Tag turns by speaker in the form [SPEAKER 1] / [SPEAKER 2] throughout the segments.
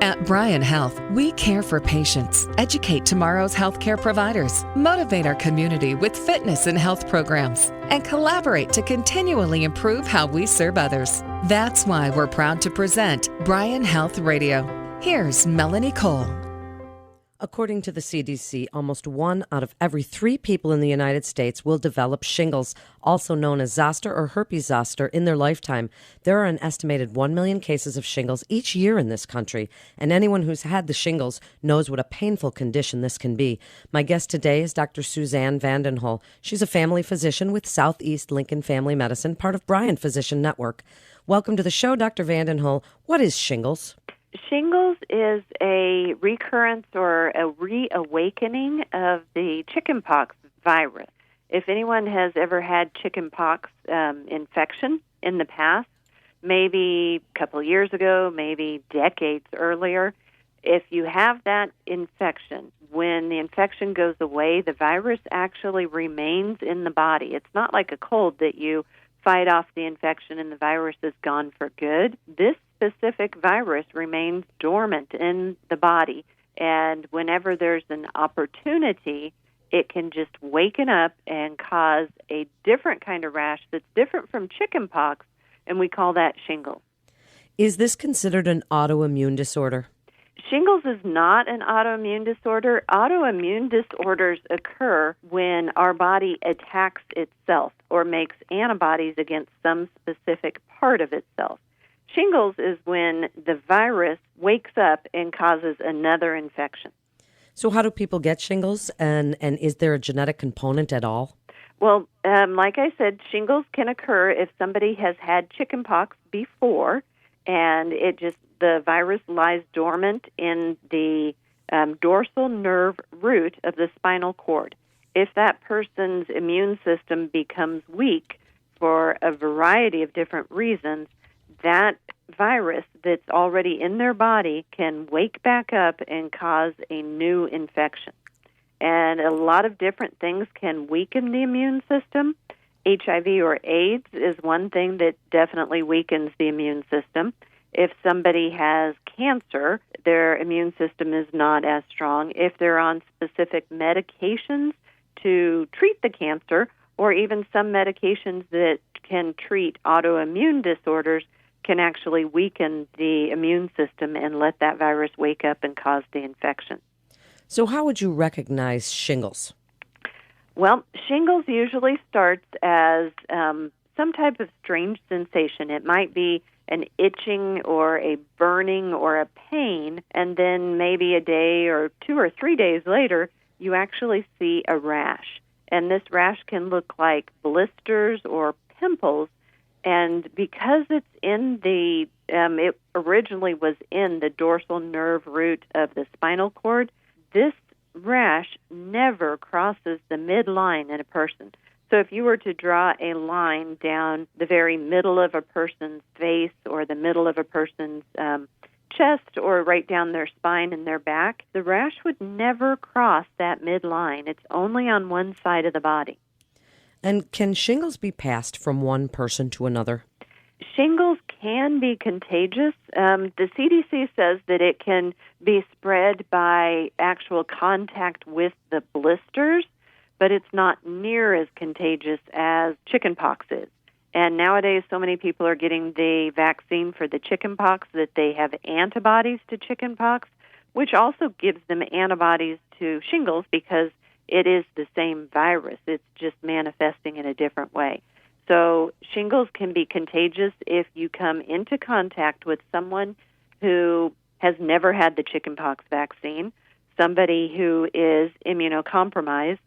[SPEAKER 1] At Bryan Health, we care for patients, educate tomorrow's healthcare providers, motivate our community with fitness and health programs, and collaborate to continually improve how we serve others. That's why we're proud to present Bryan Health Radio. Here's Melanie Cole.
[SPEAKER 2] According to the CDC, almost 1 out of every 3 people in the United States will develop shingles, also known as zoster or herpes zoster, in their lifetime. There are an estimated 1 million cases of shingles each year in this country, and anyone who's had the shingles knows what a painful condition this can be. My guest today is Dr. Suzanne Vandenhul. She's a family physician with Southeast Lincoln Family Medicine, part of Bryan Physician Network. Welcome to the show, Dr. Vandenhul. What is shingles?
[SPEAKER 3] Shingles is a recurrence or a reawakening of the chickenpox virus. If anyone has ever had chickenpox infection in the past, maybe a couple of years ago, maybe decades earlier, if you have that infection, when the infection goes away, the virus actually remains in the body. It's not like a cold that you fight off the infection and the virus is gone for good. This specific virus remains dormant in the body, and whenever there's an opportunity, it can just waken up and cause a different kind of rash that's different from chickenpox, and we call that shingles.
[SPEAKER 2] Is this considered an autoimmune disorder?
[SPEAKER 3] Shingles is not an autoimmune disorder. Autoimmune disorders occur when our body attacks itself or makes antibodies against some specific part of itself. Shingles is when the virus wakes up and causes another infection.
[SPEAKER 2] So how do people get shingles, and is there a genetic component at all?
[SPEAKER 3] Well, like I said, shingles can occur if somebody has had chickenpox before, and the virus lies dormant in the dorsal nerve root of the spinal cord. If that person's immune system becomes weak for a variety of different reasons, that virus that's already in their body can wake back up and cause a new infection. And a lot of different things can weaken the immune system. HIV or AIDS is one thing that definitely weakens the immune system. If somebody has cancer, their immune system is not as strong. If they're on specific medications to treat the cancer, or even some medications that can treat autoimmune disorders, can actually weaken the immune system and let that virus wake up and cause the infection.
[SPEAKER 2] So how would you recognize shingles?
[SPEAKER 3] Well, shingles usually starts as some type of strange sensation. It might be an itching or a burning or a pain, and then maybe a day or 2 or 3 days later, you actually see a rash. And this rash can look like blisters or pimples. And because it's in it originally was in the dorsal nerve root of the spinal cord, this rash never crosses the midline in a person. So if you were to draw a line down the very middle of a person's face or the middle of a person's chest or right down their spine and their back, the rash would never cross that midline. It's only on one side of the body.
[SPEAKER 2] And can shingles be passed from one person to another?
[SPEAKER 3] Shingles can be contagious. The CDC says that it can be spread by actual contact with the blisters, but it's not near as contagious as chickenpox is. And nowadays, so many people are getting the vaccine for the chickenpox that they have antibodies to chickenpox, which also gives them antibodies to shingles because it is the same virus. It's just manifesting in a different way. So shingles can be contagious if you come into contact with someone who has never had the chickenpox vaccine, somebody who is immunocompromised,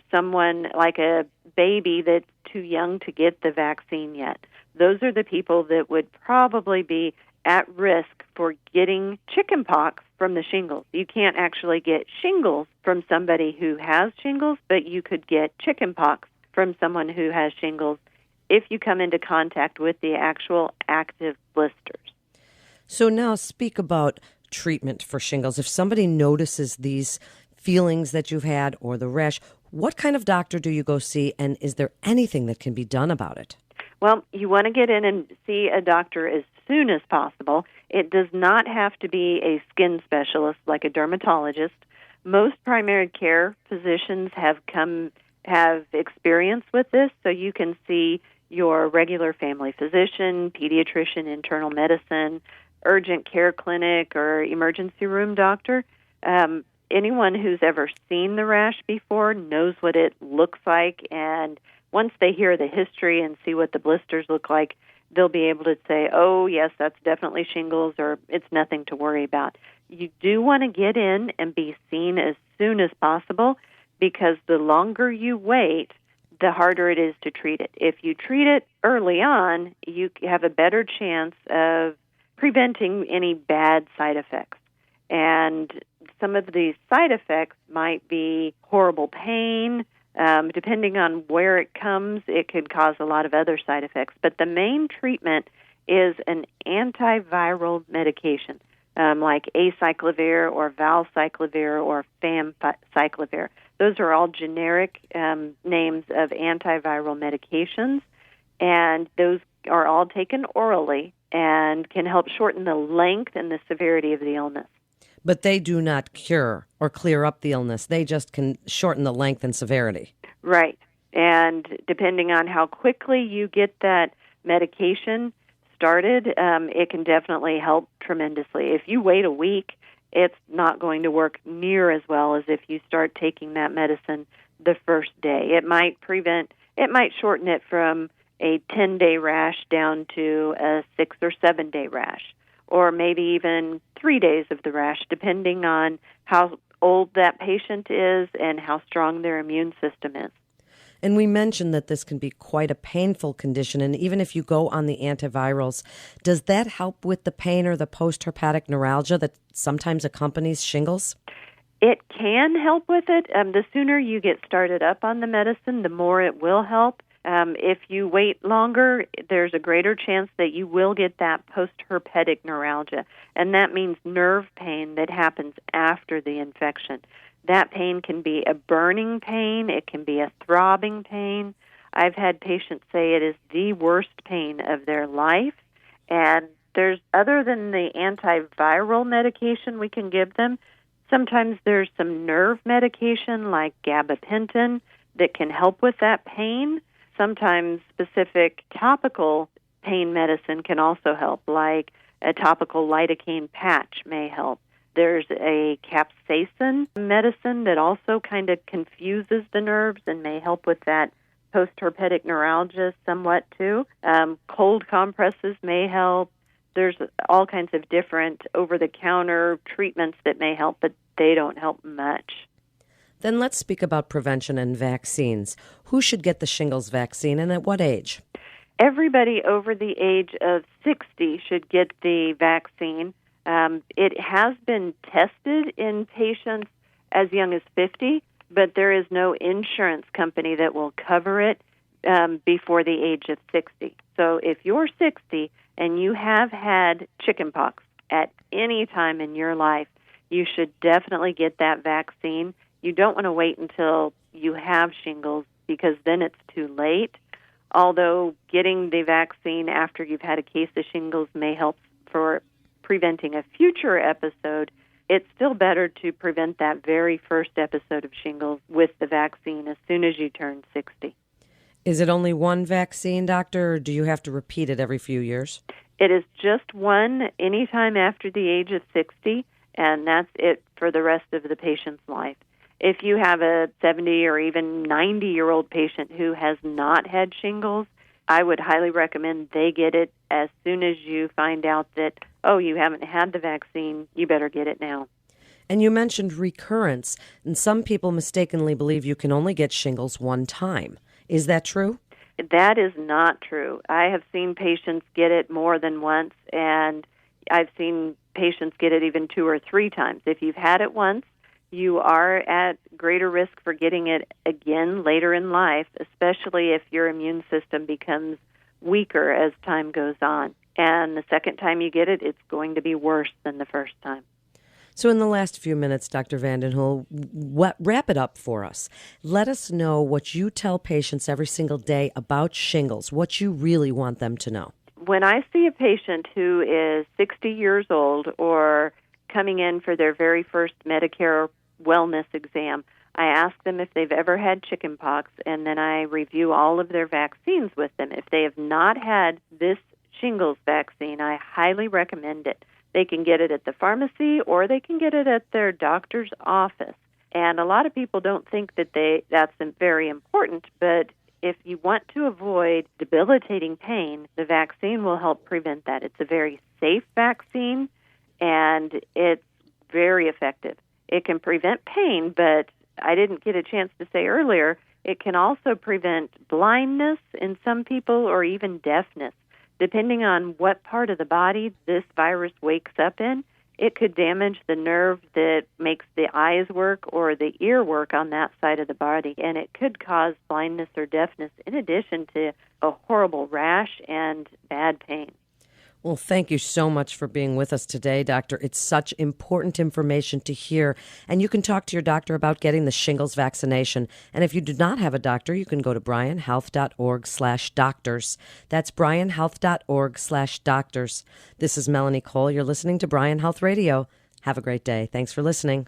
[SPEAKER 3] someone like a baby that's too young to get the vaccine yet. Those are the people that would probably be at risk for getting chickenpox from the shingles. You can't actually get shingles from somebody who has shingles, but you could get chickenpox from someone who has shingles if you come into contact with the actual active blisters.
[SPEAKER 2] So now speak about treatment for shingles. If somebody notices these feelings that you've had or the rash, what kind of doctor do you go see, and is there anything that can be done about it?
[SPEAKER 3] Well, you want to get in and see a doctor as soon as possible. It does not have to be a skin specialist like a dermatologist. Most primary care physicians have experience with this, so you can see your regular family physician, pediatrician, internal medicine, urgent care clinic, or emergency room doctor. Anyone who's ever seen the rash before knows what it looks like, and once they hear the history and see what the blisters look like, they'll be able to say, oh, yes, that's definitely shingles, or it's nothing to worry about. You do want to get in and be seen as soon as possible, because the longer you wait, the harder it is to treat it. If you treat it early on, you have a better chance of preventing any bad side effects. And some of these side effects might be horrible pain. Depending on where it comes, it could cause a lot of other side effects. But the main treatment is an antiviral medication, like acyclovir or valcyclovir or famciclovir. Those are all generic names of antiviral medications, and those are all taken orally and can help shorten the length and the severity of the illness.
[SPEAKER 2] But they do not cure or clear up the illness. They just can shorten the length and severity.
[SPEAKER 3] Right. And depending on how quickly you get that medication started, it can definitely help tremendously. If you wait a week, it's not going to work near as well as if you start taking that medicine the first day. It might shorten it from a 10-day rash down to a 6 or 7-day rash, or maybe even 3 days of the rash, depending on how old that patient is and how strong their immune system is.
[SPEAKER 2] And we mentioned that this can be quite a painful condition, and even if you go on the antivirals, does that help with the pain or the post-herpetic neuralgia that sometimes accompanies shingles?
[SPEAKER 3] It can help with it. The sooner you get started up on the medicine, the more it will help. If you wait longer, there's a greater chance that you will get that post-herpetic neuralgia, and that means nerve pain that happens after the infection. That pain can be a burning pain. It can be a throbbing pain. I've had patients say it is the worst pain of their life, and other than the antiviral medication we can give them, sometimes there's some nerve medication like gabapentin that can help with that pain. Sometimes specific topical pain medicine can also help, like a topical lidocaine patch may help. There's a capsaicin medicine that also kind of confuses the nerves and may help with that post-herpetic neuralgia somewhat too. Cold compresses may help. There's all kinds of different over-the-counter treatments that may help, but they don't help much.
[SPEAKER 2] Then let's speak about prevention and vaccines. Who should get the shingles vaccine and at what age?
[SPEAKER 3] Everybody over the age of 60 should get the vaccine. It has been tested in patients as young as 50, but there is no insurance company that will cover it before the age of 60. So if you're 60 and you have had chickenpox at any time in your life, you should definitely get that vaccine. You don't want to wait until you have shingles, because then it's too late. Although getting the vaccine after you've had a case of shingles may help for preventing a future episode, it's still better to prevent that very first episode of shingles with the vaccine as soon as you turn 60.
[SPEAKER 2] Is it only one vaccine, doctor, or do you have to repeat it every few years?
[SPEAKER 3] It is just one anytime after the age of 60, and that's it for the rest of the patient's life. If you have a 70 or even 90-year-old patient who has not had shingles, I would highly recommend they get it as soon as you find out that, oh, you haven't had the vaccine, you better get it now.
[SPEAKER 2] And you mentioned recurrence, and some people mistakenly believe you can only get shingles one time. Is that true?
[SPEAKER 3] That is not true. I have seen patients get it more than once, and I've seen patients get it even 2 or 3 times. If you've had it once, you are at greater risk for getting it again later in life, especially if your immune system becomes weaker as time goes on. And the second time you get it, it's going to be worse than the first time.
[SPEAKER 2] So in the last few minutes, Dr. Vandenhul, wrap it up for us. Let us know what you tell patients every single day about shingles, what you really want them to know.
[SPEAKER 3] when I see a patient who is 60 years old or coming in for their very first Medicare wellness exam, I ask them if they've ever had chickenpox, and then I review all of their vaccines with them. If they have not had this shingles vaccine, I highly recommend it. They can get it at the pharmacy or they can get it at their doctor's office. And a lot of people don't think that that's very important, but if you want to avoid debilitating pain, the vaccine will help prevent that. It's a very safe vaccine, and it's very effective. It can prevent pain, but I didn't get a chance to say earlier, it can also prevent blindness in some people or even deafness. Depending on what part of the body this virus wakes up in, it could damage the nerve that makes the eyes work or the ear work on that side of the body, and it could cause blindness or deafness in addition to a horrible rash and bad pain.
[SPEAKER 2] Well, thank you so much for being with us today, Doctor. It's such important information to hear. And you can talk to your doctor about getting the shingles vaccination. And if you do not have a doctor, you can go to bryanhealth.org/doctors. That's bryanhealth.org/doctors. This is Melanie Cole. You're listening to Bryan Health Radio. Have a great day. Thanks for listening.